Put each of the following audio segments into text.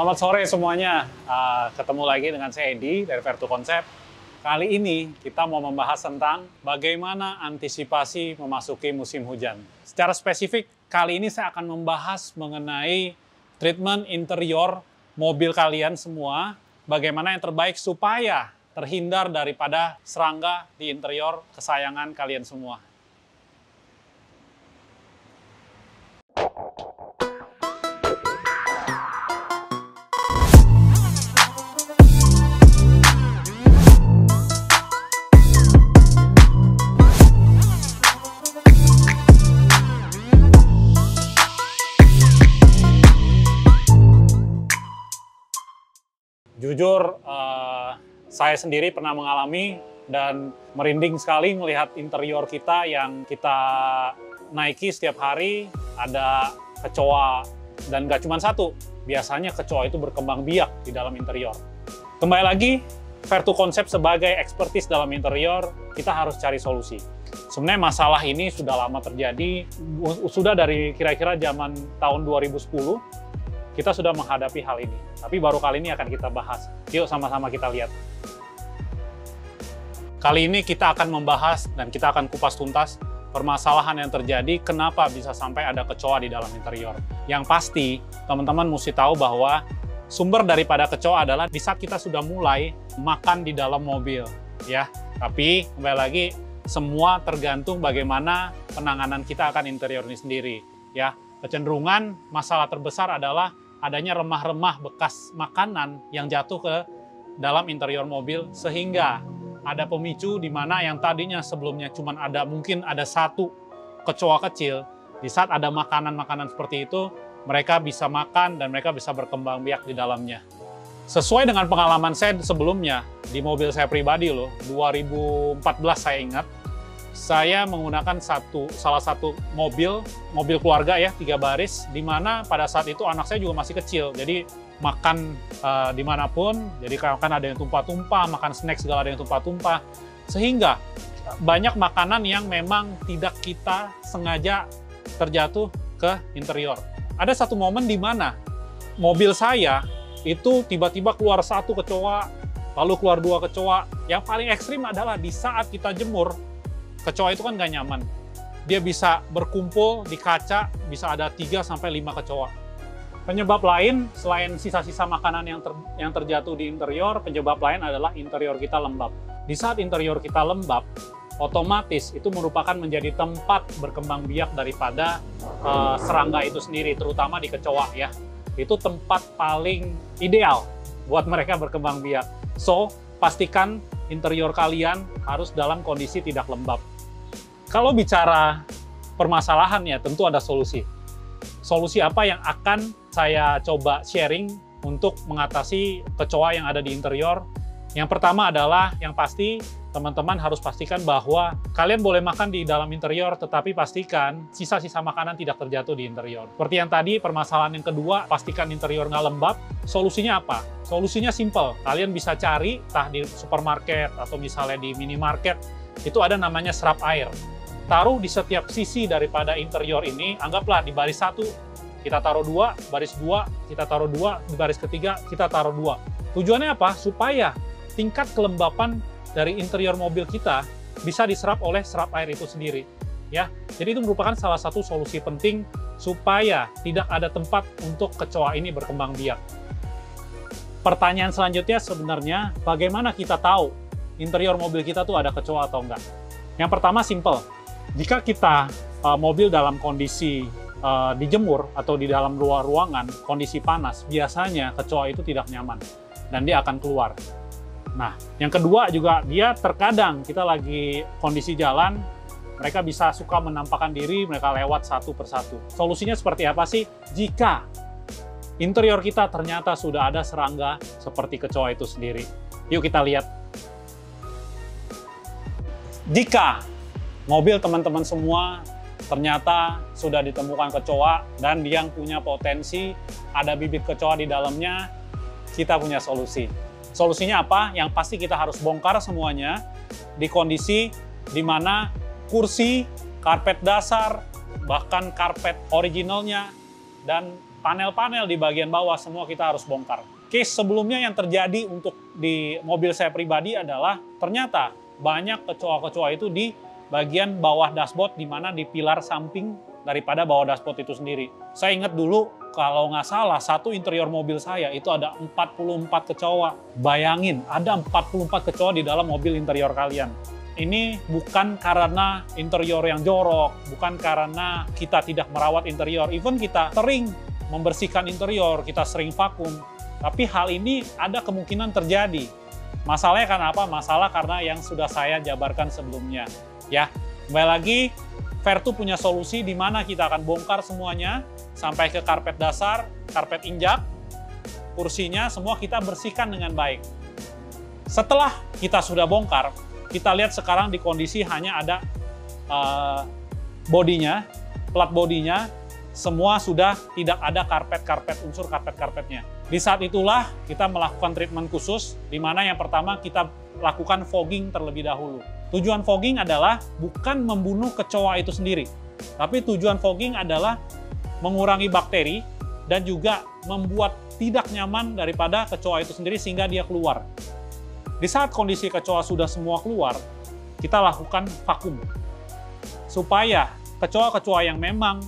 Selamat sore semuanya. Ketemu lagi dengan saya Edi dari Vertu Konsep. Kali ini kita mau membahas tentang bagaimana antisipasi memasuki musim hujan. Secara spesifik, kali ini saya akan membahas mengenai treatment interior mobil kalian semua. Bagaimana yang terbaik supaya terhindar daripada serangga di interior kesayangan kalian semua. Jujur, saya sendiri pernah mengalami dan merinding sekali melihat interior kita yang kita naiki setiap hari. Ada kecoa, dan nggak cuma satu. Biasanya kecoa itu berkembang biak di dalam interior. Kembali lagi, Vertu Konsep sebagai ekspertis dalam interior, kita harus cari solusi. Sebenarnya masalah ini sudah lama terjadi, sudah dari kira-kira zaman tahun 2010, kita sudah menghadapi hal ini. Tapi baru kali ini akan kita bahas. Yuk sama-sama kita lihat. Kali ini kita akan membahas dan kita akan kupas tuntas permasalahan yang terjadi, kenapa bisa sampai ada kecoa di dalam interior. Yang pasti, teman-teman mesti tahu bahwa sumber daripada kecoa adalah di saat kita sudah mulai makan di dalam mobil, ya. Tapi kembali lagi, semua tergantung bagaimana penanganan kita akan interior ini sendiri, ya. Kecenderungan masalah terbesar adalah adanya remah-remah bekas makanan yang jatuh ke dalam interior mobil, sehingga ada pemicu di mana yang tadinya sebelumnya cuma mungkin ada satu kecoa kecil, di saat ada makanan-makanan seperti itu, mereka bisa makan dan mereka bisa berkembang biak di dalamnya. Sesuai dengan pengalaman saya sebelumnya, di mobil saya pribadi loh, 2014 saya ingat, saya menggunakan salah satu mobil keluarga ya, 3 baris, di mana pada saat itu anak saya juga masih kecil, jadi makan dimanapun, jadi kan ada yang tumpah-tumpah, makan snack segala ada yang tumpah-tumpah, sehingga banyak makanan yang memang tidak kita sengaja terjatuh ke interior. Ada satu momen di mana mobil saya itu tiba-tiba keluar satu kecoa, lalu keluar 2 kecoa. Yang paling ekstrim adalah di saat kita jemur, kecoa itu kan nggak nyaman. Dia bisa berkumpul di kaca, bisa ada 3-5 kecoa. Penyebab lain, selain sisa-sisa makanan yang terjatuh di interior, penyebab lain adalah interior kita lembab. Di saat interior kita lembab, otomatis itu merupakan menjadi tempat berkembang biak daripada serangga itu sendiri, terutama di kecoa ya. Itu tempat paling ideal buat mereka berkembang biak. So, pastikan interior kalian harus dalam kondisi tidak lembab. Kalau bicara permasalahannya, tentu ada solusi. Solusi apa yang akan saya coba sharing untuk mengatasi kecoa yang ada di interior? Yang pertama adalah, yang pasti, teman-teman harus pastikan bahwa kalian boleh makan di dalam interior, tetapi pastikan sisa-sisa makanan tidak terjatuh di interior. Seperti yang tadi, permasalahan yang kedua, pastikan interior nggak lembab. Solusinya apa? Solusinya simple. Kalian bisa cari, entah di supermarket atau misalnya di minimarket, itu ada namanya serap air. Taruh di setiap sisi daripada interior ini, anggaplah di baris 1, kita taruh 2, baris 2, kita taruh 2, di baris ketiga, kita taruh 2. Tujuannya apa? Supaya tingkat kelembapan dari interior mobil kita bisa diserap oleh serap air itu sendiri. Ya, jadi itu merupakan salah satu solusi penting supaya tidak ada tempat untuk kecoa ini berkembang biak. Pertanyaan selanjutnya sebenarnya, bagaimana kita tahu interior mobil kita tuh ada kecoa atau enggak? Yang pertama simple, jika kita mobil dalam kondisi dijemur atau di dalam luar ruangan, kondisi panas, biasanya kecoa itu tidak nyaman dan dia akan keluar. Nah, yang kedua juga dia terkadang kita lagi kondisi jalan, mereka bisa suka menampakkan diri, mereka lewat satu persatu. Solusinya seperti apa sih? Jika interior kita ternyata sudah ada serangga seperti kecoa itu sendiri. Yuk kita lihat. Jika mobil teman-teman semua ternyata sudah ditemukan kecoa dan yang punya potensi ada bibit kecoa di dalamnya, kita punya solusi. Solusinya apa? Yang pasti kita harus bongkar semuanya di kondisi di mana kursi, karpet dasar, bahkan karpet originalnya dan panel-panel di bagian bawah semua kita harus bongkar. Case sebelumnya yang terjadi untuk di mobil saya pribadi adalah ternyata banyak kecoa-kecoa itu di bagian bawah dashboard, di mana di pilar samping daripada bawah dashboard itu sendiri. Saya ingat dulu, kalau nggak salah, satu interior mobil saya itu ada 44 kecoa. Bayangin, ada 44 kecoa di dalam mobil interior kalian. Ini bukan karena interior yang jorok, bukan karena kita tidak merawat interior. Even kita sering membersihkan interior, kita sering vakum. Tapi hal ini ada kemungkinan terjadi. Masalahnya karena apa? Masalah karena yang sudah saya jabarkan sebelumnya. Ya, kembali lagi, Vertu punya solusi di mana kita akan bongkar semuanya sampai ke karpet dasar, karpet injak, kursinya, semua kita bersihkan dengan baik. Setelah kita sudah bongkar, kita lihat sekarang di kondisi hanya ada bodinya, plat bodinya, semua sudah tidak ada karpet-karpet, unsur karpet-karpetnya. Di saat itulah kita melakukan treatment khusus, di mana yang pertama kita lakukan fogging terlebih dahulu. Tujuan fogging adalah bukan membunuh kecoa itu sendiri, tapi tujuan fogging adalah mengurangi bakteri dan juga membuat tidak nyaman daripada kecoa itu sendiri sehingga dia keluar. Di saat kondisi kecoa sudah semua keluar, kita lakukan vakum. Supaya kecoa-kecoa yang memang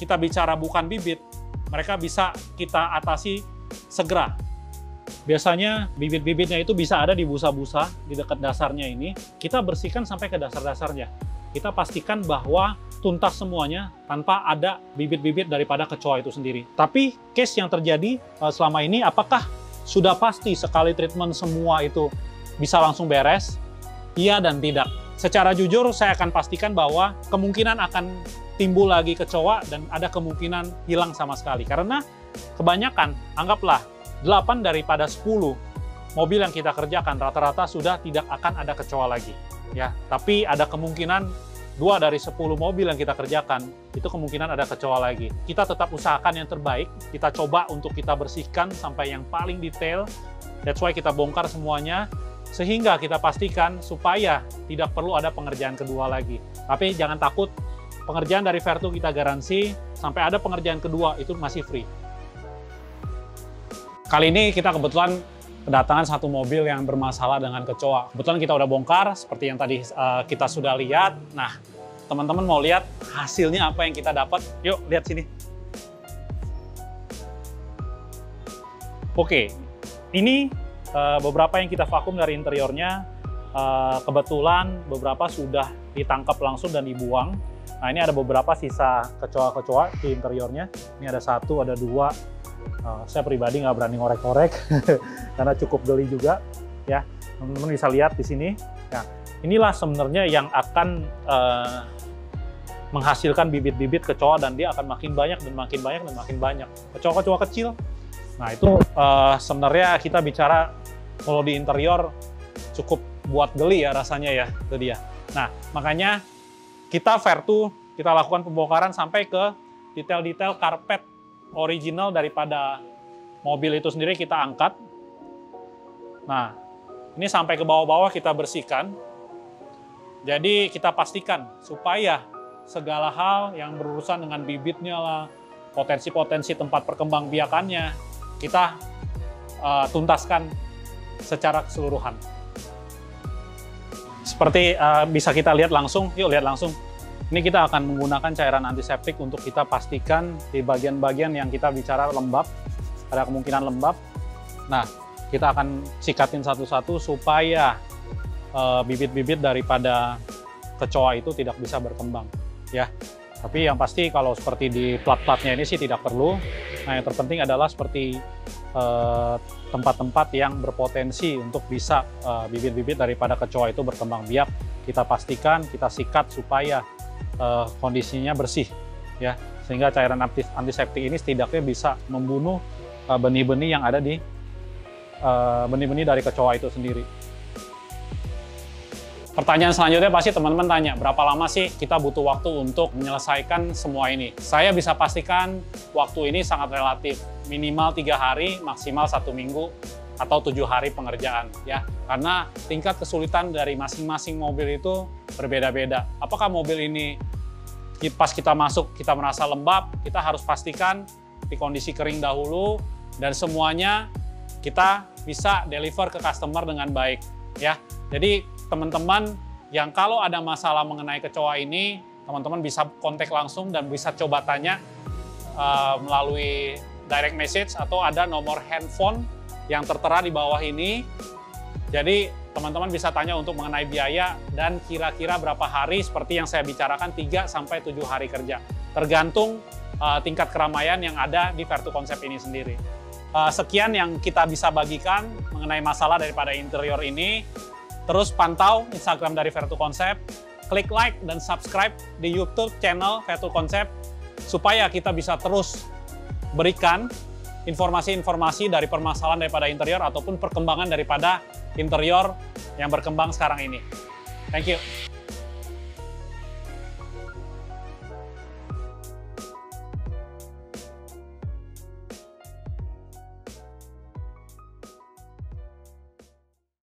kita bicara bukan bibit, mereka bisa kita atasi segera. Biasanya bibit-bibitnya itu bisa ada di busa-busa di dekat dasarnya ini. Kita bersihkan sampai ke dasar-dasarnya. Kita pastikan bahwa tuntas semuanya tanpa ada bibit-bibit daripada kecoa itu sendiri. Tapi case yang terjadi selama ini, apakah sudah pasti sekali treatment semua itu bisa langsung beres? Iya dan tidak. Secara jujur saya akan pastikan bahwa kemungkinan akan timbul lagi kecoa dan ada kemungkinan hilang sama sekali. Karena kebanyakan, anggaplah 8 daripada 10 mobil yang kita kerjakan rata-rata sudah tidak akan ada kecoa lagi. Ya, tapi ada kemungkinan 2 dari 10 mobil yang kita kerjakan itu kemungkinan ada kecoa lagi. Kita tetap usahakan yang terbaik, kita coba untuk kita bersihkan sampai yang paling detail. That's why kita bongkar semuanya, sehingga kita pastikan supaya tidak perlu ada pengerjaan kedua lagi. Tapi jangan takut, pengerjaan dari Vertu kita garansi, sampai ada pengerjaan kedua itu masih free. Kali ini kita kebetulan kedatangan satu mobil yang bermasalah dengan kecoa. Kebetulan kita udah bongkar, seperti yang tadi kita sudah lihat. Nah, teman-teman mau lihat hasilnya apa yang kita dapat? Yuk, lihat sini. Oke, ini beberapa yang kita vakum dari interiornya. Kebetulan beberapa sudah ditangkap langsung dan dibuang. Nah, ini ada beberapa sisa kecoa-kecoa di interiornya. Ini ada 1, ada 2. Saya pribadi nggak berani ngorek-ngorek karena cukup geli juga. Ya, teman-teman bisa lihat di sini. Nah, inilah sebenarnya yang akan menghasilkan bibit-bibit kecoa dan dia akan makin banyak dan makin banyak dan makin banyak. Kecoa-kecoa kecil. Nah, itu sebenarnya kita bicara kalau di interior cukup buat geli ya rasanya ya, itu dia. Nah, makanya kita Vertu, kita lakukan pembongkaran sampai ke detail-detail karpet original daripada mobil itu sendiri kita angkat. Nah, ini sampai ke bawah-bawah kita bersihkan. Jadi kita pastikan supaya segala hal yang berurusan dengan bibitnya lah, potensi-potensi tempat perkembangbiakannya, kita tuntaskan secara keseluruhan. Seperti bisa kita lihat langsung, yuk lihat langsung. Ini kita akan menggunakan cairan antiseptik untuk kita pastikan di bagian-bagian yang kita bicara lembab, ada kemungkinan lembab. Nah, kita akan sikatin satu-satu supaya bibit-bibit daripada kecoa itu tidak bisa berkembang. Ya, tapi yang pasti kalau seperti di plat-platnya ini sih tidak perlu. Nah, yang terpenting adalah seperti tempat-tempat yang berpotensi untuk bisa bibit-bibit daripada kecoa itu berkembang biak. Kita pastikan, kita sikat supaya kondisinya bersih, ya, sehingga cairan antiseptik ini setidaknya bisa membunuh benih-benih yang ada di benih-benih dari kecoa itu sendiri. Pertanyaan selanjutnya pasti teman-teman tanya, berapa lama sih kita butuh waktu untuk menyelesaikan semua ini? Saya bisa pastikan waktu ini sangat relatif, minimal 3 hari, maksimal 1 minggu, atau 7 hari pengerjaan, ya. Karena tingkat kesulitan dari masing-masing mobil itu berbeda-beda. Apakah mobil ini pas kita masuk kita merasa lembab, kita harus pastikan di kondisi kering dahulu dan semuanya kita bisa deliver ke customer dengan baik ya. Jadi teman-teman yang kalau ada masalah mengenai kecoa ini, teman-teman bisa kontak langsung dan bisa coba tanya melalui direct message atau ada nomor handphone yang tertera di bawah ini. Jadi teman-teman bisa tanya untuk mengenai biaya dan kira-kira berapa hari seperti yang saya bicarakan 3-7 hari kerja. Tergantung tingkat keramaian yang ada di Vertu Concept ini sendiri. Sekian yang kita bisa bagikan mengenai masalah daripada interior ini. Terus pantau Instagram dari Vertu Concept, klik like dan subscribe di YouTube channel Vertu Concept supaya kita bisa terus berikan informasi-informasi dari permasalahan daripada interior ataupun perkembangan daripada interior yang berkembang sekarang ini. Thank you.